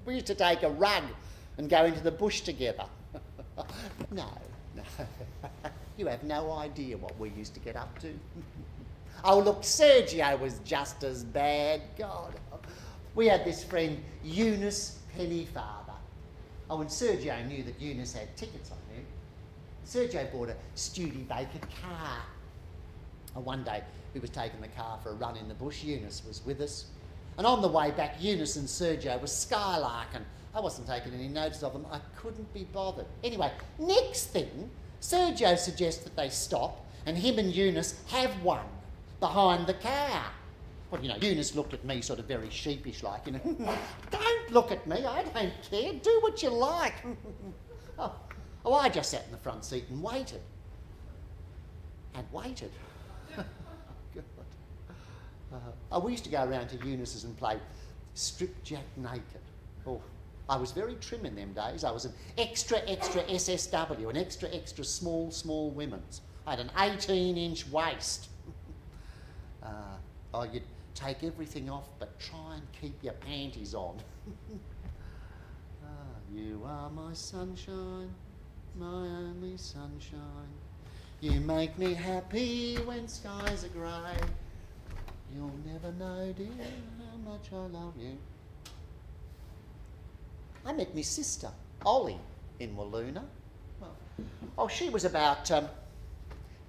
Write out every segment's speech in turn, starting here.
We used to take a rug and go into the bush together. No. You have no idea what we used to get up to. Oh, look, Sergio was just as bad. God. We had this friend, Eunice Pennyfather. Oh, and Sergio knew that Eunice had tickets on him. Sergio bought a Studebaker car. Oh, one day, we was taking the car for a run in the bush. Eunice was with us. And on the way back, Eunice and Sergio were skylarking. I wasn't taking any notice of them. I couldn't be bothered. Anyway, next thing, Sergio suggests that they stop and him and Eunice have one behind the car. Well, you know, Eunice looked at me sort of very sheepish like, you know, don't look at me, I don't care, do what you like. Oh, I just sat in the front seat and waited. And waited. We used to go around to Eunice's and play strip jack naked. Oh, I was very trim in them days. I was an extra SSW, an extra small women's. I had an 18-inch waist. You'd take everything off, but try and keep your panties on. You are my sunshine, my only sunshine. You make me happy when skies are grey. You'll never know, dear, how much I love you. I met my sister, Ollie, in Walloona. Oh, she was about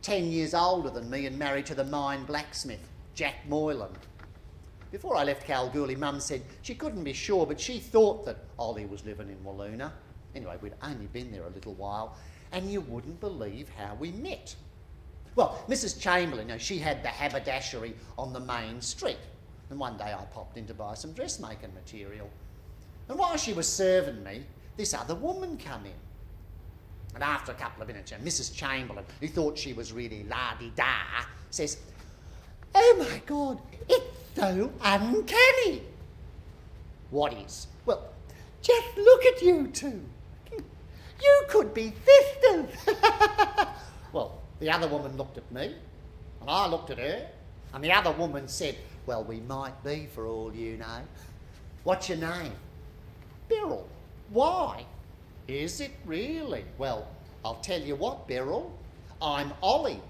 10 years older than me and married to the mine blacksmith, Jack Moylan. Before I left Kalgoorlie, Mum said she couldn't be sure, but she thought that Ollie was living in Walloona. Anyway, we'd only been there a little while, and you wouldn't believe how we met. Well, Mrs. Chamberlain, you know, she had the haberdashery on the main street, and one day I popped in to buy some dressmaking material. And while she was serving me, this other woman come in. And after a couple of minutes, you know, Mrs. Chamberlain, who thought she was really la-di-da, says, "Oh my God, it's so uncanny." What is? Well, just look at you two. You could be sisters. Well, the other woman looked at me, and I looked at her, and the other woman said, "Well, we might be for all you know. What's your name?" "Beryl." "Why?" "Is it really? Well, I'll tell you what, Beryl, I'm Ollie.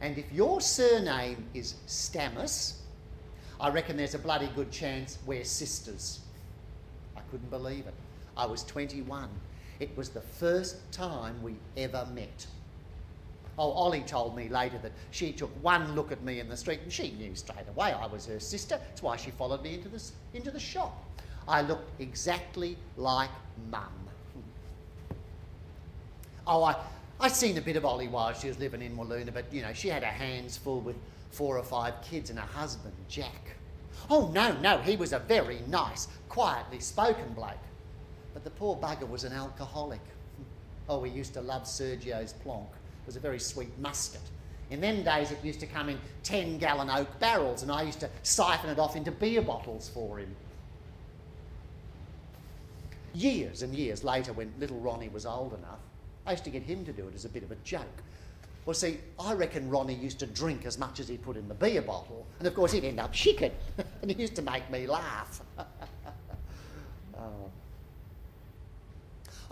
And if your surname is Stammus, I reckon there's a bloody good chance we're sisters." I couldn't believe it. I was 21. It was the first time we ever met. Oh, Ollie told me later that she took one look at me in the street and she knew straight away I was her sister. That's why she followed me into the shop. I looked exactly like Mum. Oh, I'd seen a bit of Ollie while she was living in Walloona, but, you know, she had her hands full with 4 or 5 kids and a husband, Jack. Oh, no, he was a very nice, quietly spoken bloke. But the poor bugger was an alcoholic. Oh, we used to love Sergio's plonk. It was a very sweet muscat. In them days, it used to come in 10-gallon oak barrels, and I used to siphon it off into beer bottles for him. Years and years later, when little Ronnie was old enough, I used to get him to do it as a bit of a joke. Well, see, I reckon Ronnie used to drink as much as he put in the beer bottle, and of course he'd end up shicking, and he used to make me laugh.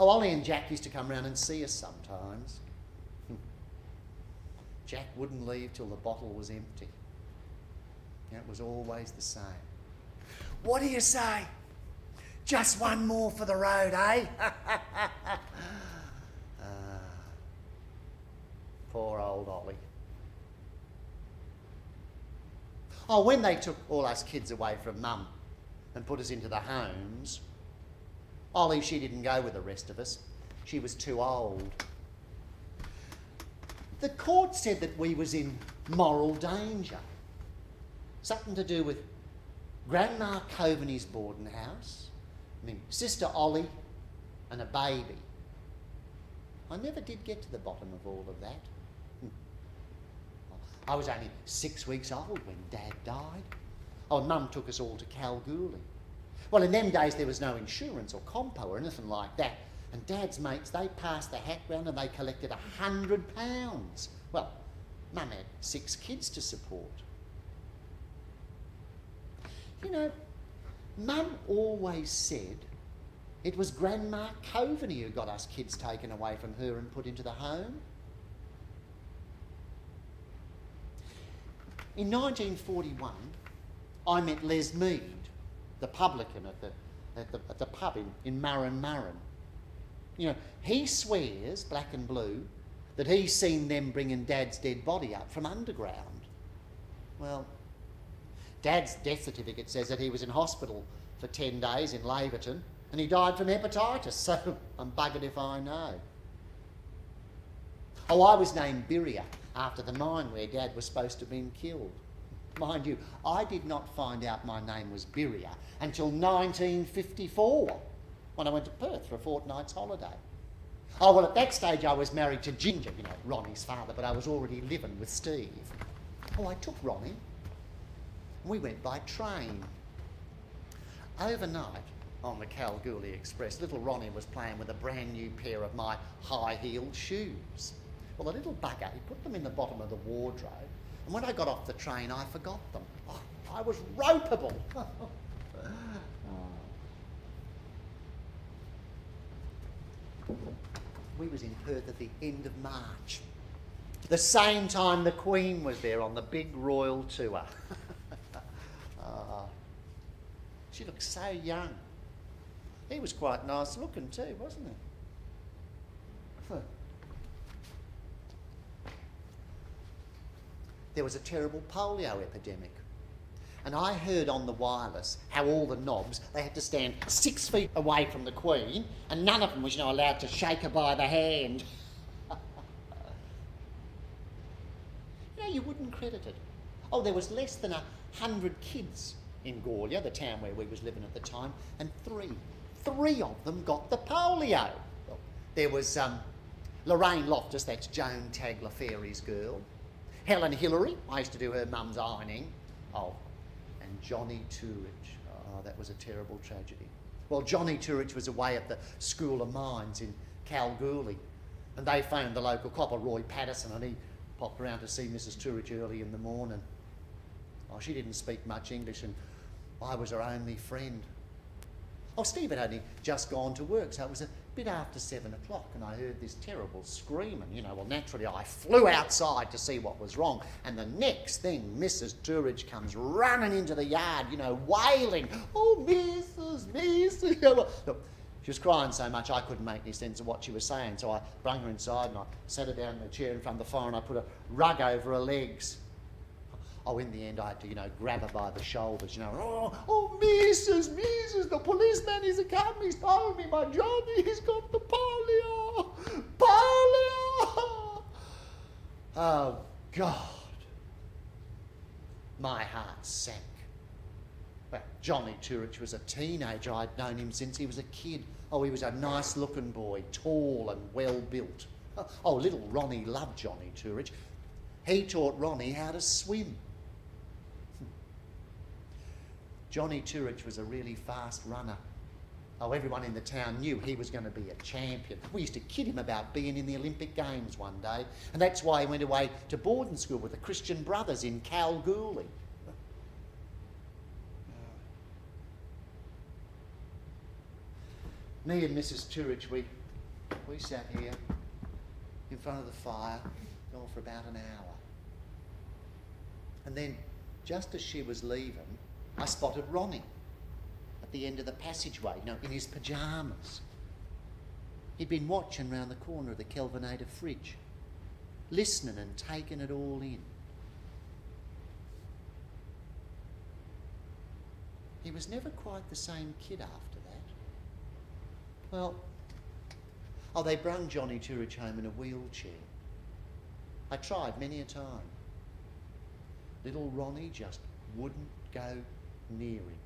Oh, Ollie and Jack used to come round and see us sometimes. Jack wouldn't leave till the bottle was empty. It was always the same. "What do you say? Just one more for the road, eh?" Poor old Ollie. Oh, when they took all us kids away from Mum and put us into the homes, Ollie, she didn't go with the rest of us. She was too old. The court said that we was in moral danger. Something to do with Grandma Coveney's boarding house, me sister Ollie, and a baby. I never did get to the bottom of all of that. I was only 6 weeks old when Dad died. Oh, Mum took us all to Kalgoorlie. Well, in them days there was no insurance or compo or anything like that. And Dad's mates, they passed the hat round and they collected £100. Well, Mum had 6 kids to support. You know, Mum always said It was Grandma Coveney who got us kids taken away from her and put into the home. In 1941, I met Les Mead, the publican at the pub in Murrin. You know, he swears, black and blue, that he's seen them bringing Dad's dead body up from underground. Well, Dad's death certificate says that he was in hospital for 10 days in Laverton and he died from hepatitis, so I'm buggered if I know. Oh, I was named Beria after the mine where Dad was supposed to have been killed. Mind you, I did not find out my name was Beria until 1954, when I went to Perth for a fortnight's holiday. Oh, well, at that stage I was married to Ginger, you know, Ronnie's father, but I was already living with Steve. Oh, I took Ronnie. We went by train. Overnight, on the Kalgoorlie Express, little Ronnie was playing with a brand new pair of my high-heeled shoes. Well, the little bugger, he put them in the bottom of the wardrobe, and when I got off the train, I forgot them. Oh, I was ropeable. We was in Perth at the end of March. The same time the Queen was there on the big royal tour. She looked so young. He was quite nice looking too, wasn't he? There was a terrible polio epidemic. And I heard on the wireless how all the knobs, they had to stand 6 feet away from the Queen and none of them was, you know, allowed to shake her by the hand. You know, you wouldn't credit it. Oh, there was less than 100 kids in Goria, the town where we was living at the time, and three of them got the polio. Well, there was Lorraine Loftus, that's Joan Tagliaferri's girl. Helen Hillary, I used to do her mum's ironing. Oh, and Johnny Turich. Oh, that was a terrible tragedy. Well, Johnny Turich was away at the School of Mines in Kalgoorlie, and they phoned the local copper, Roy Patterson, and he popped around to see Mrs. Turich early in the morning. Oh, she didn't speak much English, and I was her only friend. Oh, Steve had only just gone to work, so it was a bit after 7 o'clock, and I heard this terrible screaming. You know, well, naturally, I flew outside to see what was wrong, and the next thing, Mrs. Turich comes running into the yard, you know, wailing, "Oh, Mrs. Look, she was crying so much I couldn't make any sense of what she was saying, so I brung her inside and I sat her down in a chair in front of the fire and I put a rug over her legs. Oh, in the end, I had to, you know, grab her by the shoulders, you know. Oh, Mrs., the policeman, he's come, he's told me my Johnny, he's got the polio. Oh, God. My heart sank. Well, Johnny Turich was a teenager. I'd known him since he was a kid. Oh, he was a nice-looking boy, tall and well-built. Oh, little Ronnie loved Johnny Turich. He taught Ronnie how to swim. Johnny Turich was a really fast runner. Oh, everyone in the town knew he was going to be a champion. We used to kid him about being in the Olympic Games one day, and that's why he went away to boarding school with the Christian Brothers in Kalgoorlie. Me and Mrs. Turich, we sat here in front of the fire for about an hour. And then, just as she was leaving, I spotted Ronnie at the end of the passageway, you know, in his pyjamas. He'd been watching round the corner of the Kelvinator fridge, listening and taking it all in. He was never quite the same kid after that. Well, oh, they brung Johnny Turich home in a wheelchair. I tried many a time. Little Ronnie just wouldn't go near him.